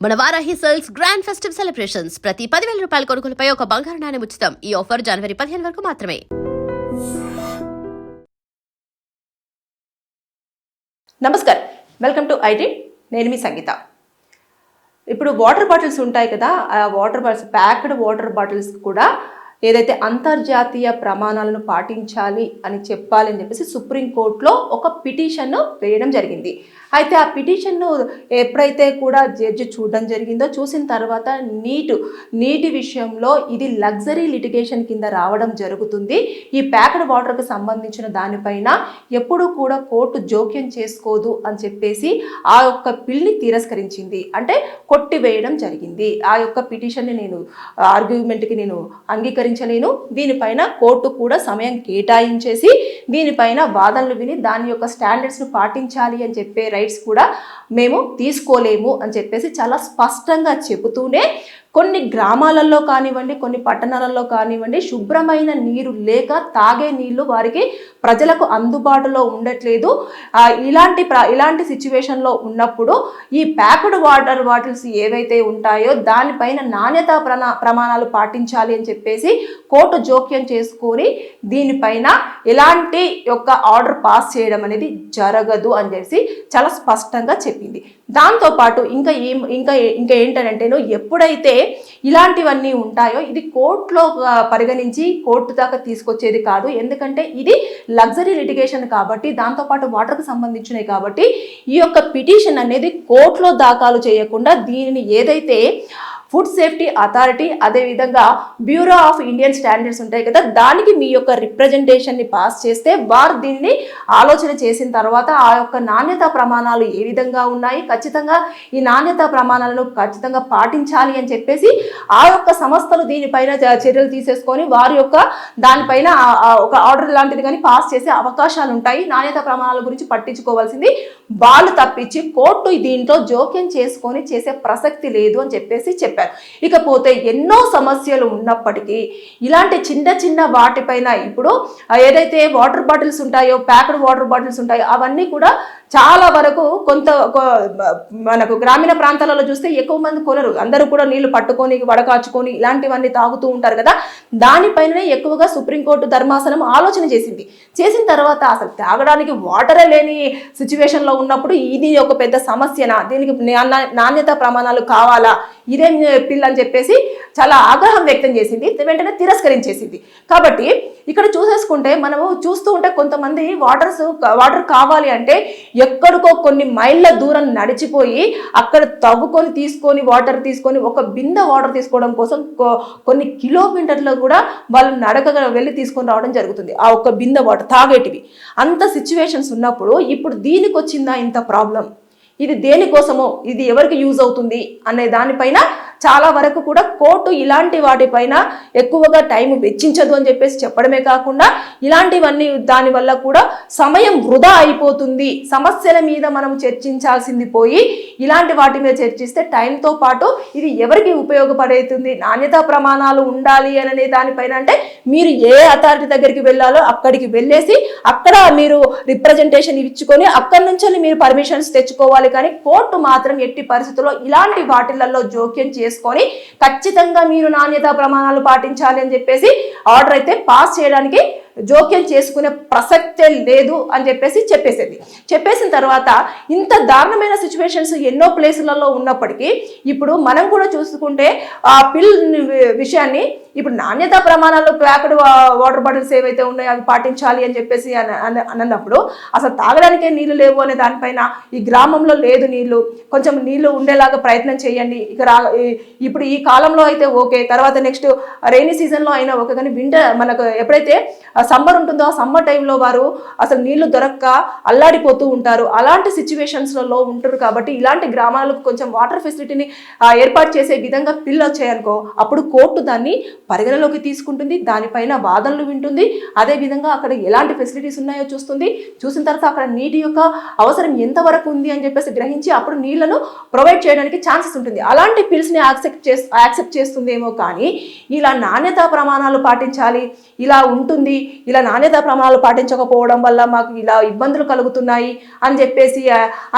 మన Varahi sales grand festive celebrations ప్రతి 10,000 రూపాయల కొనుగోలుపై ఒక బంగారు నాణెం ఉచితం. ఈ ఆఫర్ జనవరి 15 వరకు మాత్రమే. నమస్కారం, వెల్కమ్ టు ఐటీ. నేను మీ సంగీత. ఇప్పుడు వాటర్ బాటిల్స్ ఉంటాయి కదా, ఆ water bottles, packed water bottles కూడా ఏదైతే అంతర్జాతీయ ప్రమాణాలను పాటించాలి అని చెప్పాలి అని చెప్పేసి సుప్రీంకోర్టులో ఒక పిటిషన్ వేయడం జరిగింది. అయితే ఆ పిటిషన్ను ఎప్పుడైతే కూడా జడ్జి చూడడం జరిగిందో, చూసిన తర్వాత నీటి విషయంలో ఇది లగ్జరీ లిటిగేషన్ కింద రావడం జరుగుతుంది. ఈ ప్యాక్డ్ వాటర్కి సంబంధించిన దానిపైన ఎప్పుడు కూడా కోర్టు జోక్యం చేసుకోదు అని చెప్పేసి ఆ యొక్క బిల్ని తిరస్కరించింది, అంటే కొట్టివేయడం జరిగింది. ఆ యొక్క పిటిషన్ని నేను ఆర్గ్యుమెంట్కి నేను అంగీకరించలేను. దీనిపైన కోర్టు కూడా సమయం కేటాయించేసి దీనిపైన వాదనలు విని దాని యొక్క స్టాండర్డ్స్ను పాటించాలి అని చెప్పే రైట్స్ కూడా మేము తీసుకోలేము అని చెప్పేసి చాలా స్పష్టంగా చెబుతూనే కొన్ని గ్రామాలలో కానివ్వండి, కొన్ని పట్టణాలలో కానివ్వండి, శుభ్రమైన నీరు లేక తాగే నీళ్లు వారికి ప్రజలకు అందుబాటులో ఉండట్లేదు. ఇలాంటి సిచ్యువేషన్లో ఉన్నప్పుడు ఈ ప్యాక్డ్ వాటర్ బాటిల్స్ ఏవైతే ఉంటాయో దానిపైన నాణ్యతా ప్రమాణాలు పాటించాలి అని చెప్పేసి కోర్టు జోక్యం చేసుకొని దీనిపైన ఎలాంటి యొక్క ఆర్డర్ పాస్ చేయడం అనేది జరగదు అని చెప్పి చాలా స్పష్టంగా చెప్పింది. దాంతోపాటు ఇంకా ఏంటంటే, ఎప్పుడైతే ఇలాంటివన్నీ ఉంటాయో ఇది కోర్టులో పరిగణించి కోర్టు దాకా తీసుకొచ్చేది కాదు. ఎందుకంటే ఇది లగ్జరీ లిటిగేషన్ కాబట్టి, దాంతోపాటు వాటర్కి సంబంధించినవి కాబట్టి ఈ యొక్క పిటిషన్ అనేది కోర్టులో దాఖలు చేయకుండా దీనిని ఏదైతే ఫుడ్ సేఫ్టీ అథారిటీ, అదేవిధంగా బ్యూరో ఆఫ్ ఇండియన్ స్టాండర్డ్స్ ఉంటాయి కదా, దానికి మీ యొక్క రిప్రజెంటేషన్ని పాస్ చేస్తే వారు దీన్ని ఆలోచన చేసిన తర్వాత ఆ యొక్క నాణ్యతా ప్రమాణాలు ఏ విధంగా ఉన్నాయి, ఖచ్చితంగా ఈ నాణ్యతా ప్రమాణాలను ఖచ్చితంగా పాటించాలి అని చెప్పేసి ఆ యొక్క సంస్థలు దీనిపైన చర్యలు తీసేసుకొని వారి యొక్క దానిపైన ఒక ఆర్డర్ లాంటిది కానీ పాస్ చేసే అవకాశాలు ఉంటాయి. నాణ్యతా ప్రమాణాల గురించి పట్టించుకోవాల్సింది వాళ్ళు తప్పించి కోర్టు దీంట్లో జోక్యం చేసుకొని చేసే ప్రసక్తి లేదు అని చెప్పేసి చెప్పారు. ఇకపోతే ఎన్నో సమస్యలు ఉన్నప్పటికీ ఇలాంటి చిన్న వాటిపైన ఇప్పుడు ఏదైతే వాటర్ బాటిల్స్ ఉంటాయో, ప్యాక్డ్ వాటర్ బాటిల్స్ ఉంటాయో అవన్నీ కూడా చాలా వరకు మనకు గ్రామీణ ప్రాంతాలలో చూస్తే ఎక్కువ మంది కొనరు. అందరూ కూడా నీళ్లు పట్టుకొని వడకాచుకొని ఇలాంటివన్నీ తాగుతూ ఉంటారు కదా. దానిపైననే ఎక్కువగా సుప్రీంకోర్టు ధర్మాసనం ఆలోచన చేసిన తర్వాత అసలు తాగడానికి వాటరే లేని సిచ్యువేషన్లో ఉన్నప్పుడు ఇది ఒక పెద్ద సమస్యనా, దీనికి నాణ్యతా ప్రమాణాలు కావాలా, ఇదేం పిల్ల అని చెప్పేసి చాలా ఆగ్రహం వ్యక్తం చేసింది. వెంటనే తిరస్కరించేసింది. కాబట్టి ఇక్కడ చూసేసుకుంటే మనము చూస్తూ ఉంటే కొంతమంది వాటర్ కావాలి అంటే ఎక్కడికో కొన్ని మైళ్ళ దూరం నడిచిపోయి అక్కడ తవ్వుకొని వాటర్ తీసుకొని ఒక బిందె వాటర్ తీసుకోవడం కోసం కొన్ని కిలోమీటర్లు కూడా వాళ్ళు నడకగా వెళ్ళి తీసుకొని రావడం జరుగుతుంది. ఆ ఒక్క బిందె వాటర్ తాగేటివి. అంత సిచ్యువేషన్స్ ఉన్నప్పుడు ఇప్పుడు దీనికి వచ్చిందా ఇంత ప్రాబ్లం, ఇది దేనికోసమో, ఇది ఎవరికి యూజ్ అవుతుంది అనే దానిపైన చాలా వరకు కూడా కోర్టు ఇలాంటి వాటిపైన ఎక్కువగా టైం వెచ్చించదు అని చెప్పేసి చెప్పడమే కాకుండా ఇలాంటివన్నీ దానివల్ల కూడా సమయం వృధా అయిపోతుంది. సమస్యల మీద మనం చర్చించాల్సింది పోయి ఇలాంటి వాటి మీద చర్చిస్తే టైంతో పాటు ఇది ఎవరికి ఉపయోగపడుతుంది, నాణ్యతా ప్రమాణాలు ఉండాలి అనే దానిపైన అంటే మీరు ఏ అథారిటీ దగ్గరికి వెళ్ళాలో అక్కడికి వెళ్ళేసి అక్కడ మీరు రిప్రజెంటేషన్ ఇచ్చుకొని అక్కడి నుంచి మీరు పర్మిషన్స్ తెచ్చుకోవాలి. కానీ కోర్టు మాత్రం ఎట్టి పరిస్థితుల్లో ఇలాంటి వాటిలలో జోక్యం చేసుకొని ఖచ్చితంగా మీరు నాణ్యతా ప్రమాణాలు పాటించాలి అని చెప్పేసి ఆర్డర్ అయితే పాస్ చేయడానికి జోక్యం చేసుకునే ప్రసక్తే లేదు అని చెప్పేసి చెప్పేసిన తర్వాత ఇంత దారుణమైన సిచ్యువేషన్స్ ఎన్నో ప్లేసులలో ఉన్నప్పటికీ ఇప్పుడు మనం కూడా చూసుకుంటే ఆ పిల్ విషయాన్ని ఇప్పుడు నాణ్యతా ప్రమాణాలు ప్యాక్డ్ వాటర్ బాటిల్స్ ఏవైతే ఉన్నాయో అవి పాటించాలి అని చెప్పేసి అన్నప్పుడు అసలు తాగడానికే నీళ్లు లేవు అనే దానిపైన ఈ గ్రామంలో లేదు నీళ్లు, కొంచెం నీళ్లు ఉండేలాగా ప్రయత్నం చేయండి. ఇప్పుడు ఈ కాలంలో అయితే ఓకే, తర్వాత నెక్స్ట్ రైనీ సీజన్లో అయినా ఓకే, కానీ వింటర్ మనకు ఎప్పుడైతే సమ్మర్ ఉంటుందో ఆ సమ్మర్ టైంలో వారు అసలు నీళ్లు దొరక్క అల్లాడిపోతూ ఉంటారు. అలాంటి సిచ్యువేషన్స్లలో ఉంటారు. కాబట్టి ఇలాంటి గ్రామాలకు కొంచెం వాటర్ ఫెసిలిటీని ఏర్పాటు చేసే విధంగా పిల్ వచ్చాయనుకో అప్పుడు కోర్టు దాన్ని పరిగణలోకి తీసుకుంటుంది, దానిపైన వాదనలు వింటుంది, అదేవిధంగా అక్కడ ఎలాంటి ఫెసిలిటీస్ ఉన్నాయో చూసిన తర్వాత అక్కడ నీటి యొక్క అవసరం ఎంతవరకు ఉంది అని చెప్పేసి గ్రహించి అప్పుడు నీళ్లను ప్రొవైడ్ చేయడానికి ఛాన్సెస్ ఉంటుంది. అలాంటి పిల్స్ని యాక్సెప్ట్ చేస్తుందేమో కానీ ఇలా నాణ్యతా ప్రమాణాలు పాటించాలి, ఇలా ఉంటుంది ఇలా నాణ్యతా ప్రమాణాలు పాటించకపోవడం వల్ల మాకు ఇలా ఇబ్బందులు కలుగుతున్నాయి అని చెప్పేసి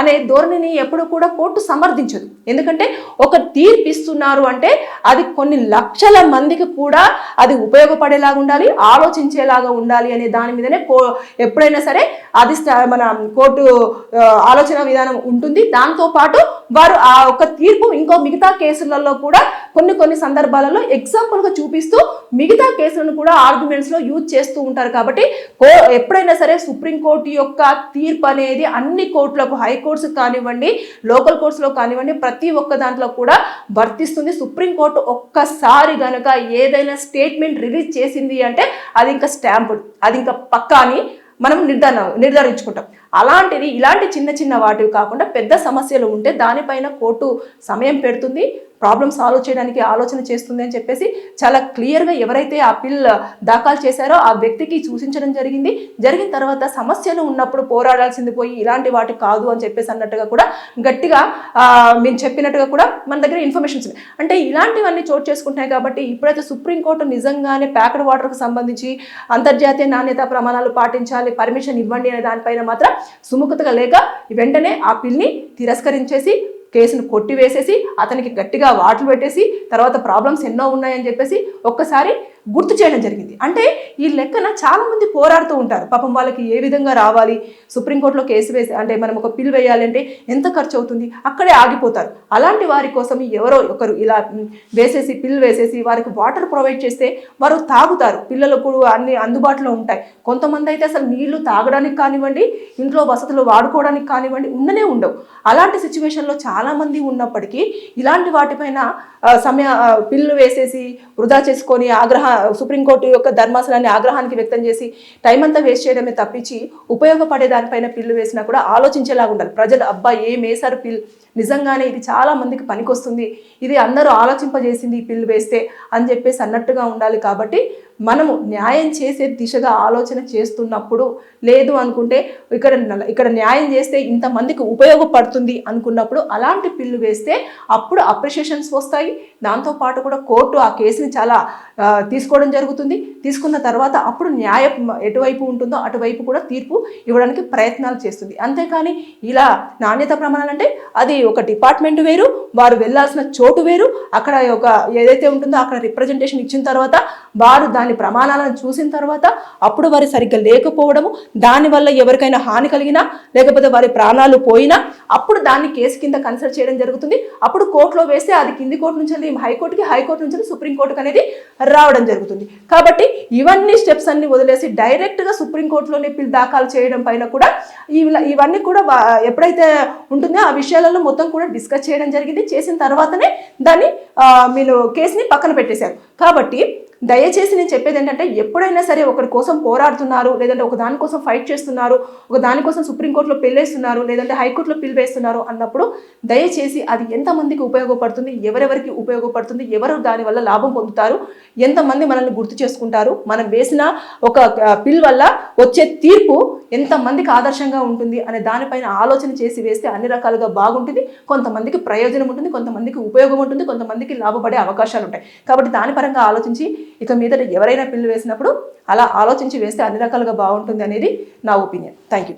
అనే ధోరణిని ఎప్పుడు కూడా కోర్టు సమర్థించదు. ఎందుకంటే ఒక తీర్పు ఇస్తున్నారు అంటే అది కొన్ని లక్షల మందికి కూడా అది ఉపయోగపడేలాగా ఉండాలి, ఆలోచించేలాగా ఉండాలి అనే దాని మీదనే ఎప్పుడైనా సరే అది మన కోర్టు ఆలోచన విధానం ఉంటుంది. దాంతో పాటు వారు ఆ ఒక తీర్పు ఇంకో మిగతా కేసులలో కూడా కొన్ని సందర్భాలలో ఎగ్జాంపుల్గా చూపిస్తూ మిగతా కేసులను కూడా ఆర్గ్యుమెంట్స్లో యూజ్ చేస్తూ ఉంటారు. కాబట్టి ఎప్పుడైనా సరే సుప్రీంకోర్టు యొక్క తీర్పు అనేది అన్ని కోర్టులకు, హైకోర్ట్స్ కానివ్వండి, లోకల్ కోర్ట్స్లో కానివ్వండి, ప్రతి ఒక్క దాంట్లో కూడా వర్తిస్తుంది. సుప్రీంకోర్టు ఒక్కసారి గనక ఏదైనా స్టేట్మెంట్ రిలీజ్ చేసింది అంటే అది ఇంకా స్టాంపుడ్, అది ఇంకా పక్కా అని మనం నిర్ధారించుకుంటాం. అలాంటిది ఇలాంటి చిన్న వాటివి కాకుండా పెద్ద సమస్యలు ఉంటే దానిపైన కోర్టు సమయం పెడుతుంది, ప్రాబ్లమ్ సాల్వ్ చేయడానికి ఆలోచన చేస్తుంది అని చెప్పేసి చాలా క్లియర్గా ఎవరైతే ఆ పిల్ దాఖలు చేశారో ఆ వ్యక్తికి సూచించడం జరిగిన తర్వాత సమస్యలు ఉన్నప్పుడు పోరాడాల్సింది పోయి ఇలాంటి వాటి కాదు అని చెప్పేసి అన్నట్టుగా కూడా గట్టిగా మేము చెప్పినట్టుగా కూడా మన దగ్గర ఇన్ఫర్మేషన్స్ ఉన్నాయి. అంటే ఇలాంటివన్నీ చోటు చేసుకుంటున్నాయి. కాబట్టి ఇప్పుడైతే సుప్రీంకోర్టు నిజంగానే ప్యాక్డ్ వాటర్కు సంబంధించి అంతర్జాతీయ నాణ్యతా ప్రమాణాలు పాటించాలి, పర్మిషన్ ఇవ్వండి అనే దానిపైన మాత్రం సుముఖతగా లేక వెంటనే ఆ పిల్ని తిరస్కరించేసి కేసును కొట్టివేసేసి అతనికి గట్టిగా వాటలు పెట్టేసి తర్వాత ప్రాబ్లమ్స్ ఎన్నో ఉన్నాయని చెప్పేసి ఒక్కసారి గుర్తు చేయడం జరిగింది. అంటే ఈ లెక్కన చాలామంది పోరాడుతూ ఉంటారు. పాపం వాళ్ళకి ఏ విధంగా రావాలి, సుప్రీంకోర్టులో కేసు వేసి అంటే మనం ఒక పిల్ వేయాలంటే ఎంత ఖర్చు అవుతుంది, అక్కడే ఆగిపోతారు. అలాంటి వారి కోసం ఎవరో ఒకరు ఇలా పిల్ వేసేసి వారికి వాటర్ ప్రొవైడ్ చేస్తే వారు తాగుతారు, పిల్లలకు అన్ని అందుబాటులో ఉంటాయి. కొంతమంది అయితే అసలు నీళ్లు తాగడానికి కానివ్వండి, ఇంట్లో వసతులు వాడుకోవడానికి కానివ్వండి ఉండవు. అలాంటి సిచ్యువేషన్లో చాలామంది ఉన్నప్పటికీ ఇలాంటి వాటిపైన పిల్లు వేసేసి వృధా చేసుకొని సుప్రీంకోర్టు యొక్క ధర్మాసనాన్ని ఆగ్రహానికి వ్యక్తం చేసి టైం అంతా వేస్ట్ చేయడమే తప్పించి ఉపయోగపడే దానిపైన పిల్లు వేసినా కూడా ఆలోచించేలాగా ఉండాలి. ప్రజలు అబ్బా ఏం వేశారు పిల్, నిజంగానే ఇది చాలా మందికి పనికొస్తుంది, ఇది అందరూ ఆలోచింపజేసింది ఈ పిల్లు వేస్తే అని చెప్పేసి అన్నట్టుగా ఉండాలి. కాబట్టి మనము న్యాయం చేసే దిశగా ఆలోచన చేస్తున్నప్పుడు, లేదు అనుకుంటే ఇక్కడ న్యాయం చేస్తే ఇంతమందికి ఉపయోగపడుతుంది అనుకున్నప్పుడు అలాంటి పిల్లు వేస్తే అప్పుడు అప్రిషియేషన్స్ వస్తాయి. దాంతోపాటు కూడా కోర్టు ఆ కేసుని చాలా తీసుకోవడం జరుగుతుంది. తీసుకున్న తర్వాత అప్పుడు న్యాయం ఎటువైపు ఉంటుందో అటువైపు కూడా తీర్పు ఇవ్వడానికి ప్రయత్నాలు చేస్తుంది. అంతేకాని ఇలా నాణ్యత ప్రమాణాలు అంటే అది ఒక డిపార్ట్మెంట్ వేరు, వారు వెళ్ళాల్సిన చోటు వేరు. అక్కడ ఒక ఏదైతే ఉంటుందో అక్కడ రిప్రజెంటేషన్ ఇచ్చిన తర్వాత వారు దాని ప్రమాణాలను చూసిన తర్వాత అప్పుడు వారి సరిగ్గా లేకపోవడము, దానివల్ల ఎవరికైనా హాని కలిగినా లేకపోతే వారి ప్రాణాలు పోయినా అప్పుడు దాన్ని కేసు కింద కన్సిడర్ చేయడం జరుగుతుంది. అప్పుడు కోర్టులో వేస్తే అది కింది కోర్టు నుంచి హైకోర్టుకి, హైకోర్టు నుంచి సుప్రీంకోర్టుకి అనేది రావడం జరుగుతుంది. కాబట్టి ఇవన్నీ స్టెప్స్ అన్ని వదిలేసి డైరెక్ట్గా సుప్రీంకోర్టులోనే పిల్ దాఖలు చేయడం పైన కూడా ఇవన్నీ కూడా ఎప్పుడైతే ఉంటుందో ఆ విషయాలలో మొత్తం కూడా డిస్కస్ చేయడం జరిగింది. చేసిన తర్వాతనే దాన్ని మీరు కేసుని పక్కన పెట్టేశారు. కాబట్టి దయచేసి నేను చెప్పేది ఏంటంటే ఎప్పుడైనా సరే ఒకరి కోసం పోరాడుతున్నారు, లేదంటే ఒక దానికోసం ఫైట్ చేస్తున్నారు, ఒక దానికోసం సుప్రీంకోర్టులో పిల్లేస్తున్నారు, లేదంటే హైకోర్టులో పిల్ వేస్తున్నారు అన్నప్పుడు దయచేసి అది ఎంతమందికి ఉపయోగపడుతుంది, ఎవరెవరికి ఉపయోగపడుతుంది, ఎవరు దానివల్ల లాభం పొందుతారు, ఎంతమంది మనల్ని గుర్తు చేసుకుంటారు, మనం వేసిన ఒక పిల్ వల్ల వచ్చే తీర్పు ఎంతమందికి ఆదర్శంగా ఉంటుంది అనే దానిపైన ఆలోచన చేసి వేస్తే అన్ని రకాలుగా బాగుంటుంది. కొంతమందికి ప్రయోజనం ఉంటుంది, కొంతమందికి ఉపయోగం ఉంటుంది, కొంతమందికి లాభపడే అవకాశాలు ఉంటాయి. కాబట్టి దాని పరంగా ఆలోచించి ఇక మీద ఎవరైనా పిల్లు వేసినప్పుడు అలా ఆలోచించి వేస్తే అన్ని రకాలుగా బాగుంటుంది అనేది నా ఒపీనియన్. Thank you.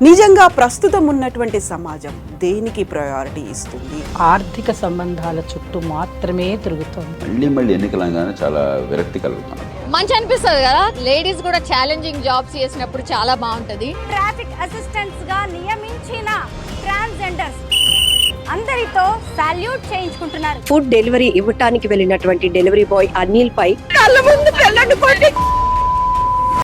నిజంగా ప్రస్తుతం ఉన్నటువంటి సమాజం దేనికి ప్రయారిటీ ఇస్తుంది? ఆర్థిక సంబంధాల చుట్టూ మాత్రమే తిరుగుతుంది. మళ్ళీ ఎన్నికలంగానే చాలా విరక్తి కలుగుతున్నాం. మంచి అనిపిస్తుంది కదా, లేడీస్ కూడా ఛాలెంజింగ్ జాబ్స్ చేసినప్పుడు చాలా బాగుంటది. ట్రాఫిక్ అసిస్టెంట్స్ గా నియమించిన ట్రాన్స్జెండర్స్ అందరితో సాల్యూట్ చేయించుకుంటున్నారు. ఫుడ్ డెలివరీ ఇవ్వటానికి వెళ్ళినటువంటి డెలివరీ బాయ్ అనిల్ పై కళ్ళ ముందు